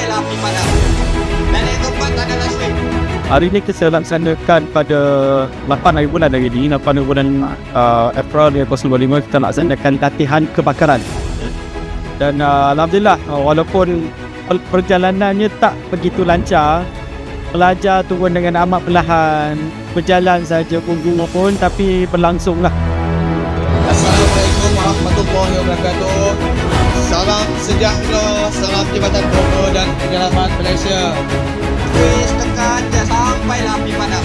sampailah api padam. Dan yang keempat adalah swing. Hari ini kita laksanakan pada 8 hari bulan hari ini, 8 hari bulan April 2025, kita laksanakan latihan kebakaran. Dan Alhamdulillah, walaupun perjalanannya tak begitu lancar, pelajar turun dengan amat perlahan, berjalan saja punggung pun, tapi berlangsunglah. Assalamualaikum warahmatullahi wabarakatuh. Salam sejahtera, salam Jabatan Bomba dan Penyelamat Malaysia. Kuis tekan je sampailah api padam.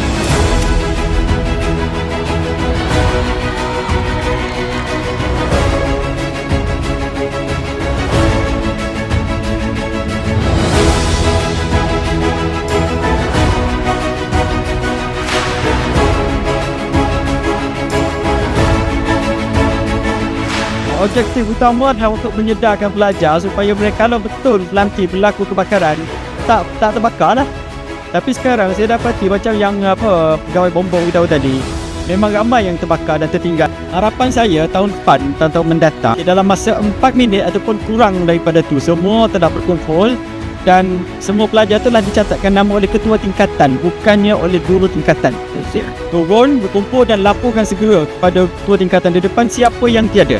Objektif utama adalah untuk menyedarkan pelajar supaya mereka kalau betul nanti berlaku kebakaran tak terbakar lah. Tapi sekarang saya dapati macam yang pegawai bombong kita tadi, memang ramai yang terbakar dan tertinggal. Harapan saya tahun depan, tahun mendatang, dalam masa 4 minit ataupun kurang daripada tu, semua telah berkumpul dan semua pelajar telah dicatatkan nama oleh ketua tingkatan, bukannya oleh guru tingkatan. Turun, berkumpul dan laporkan segera kepada ketua tingkatan di depan siapa yang tiada.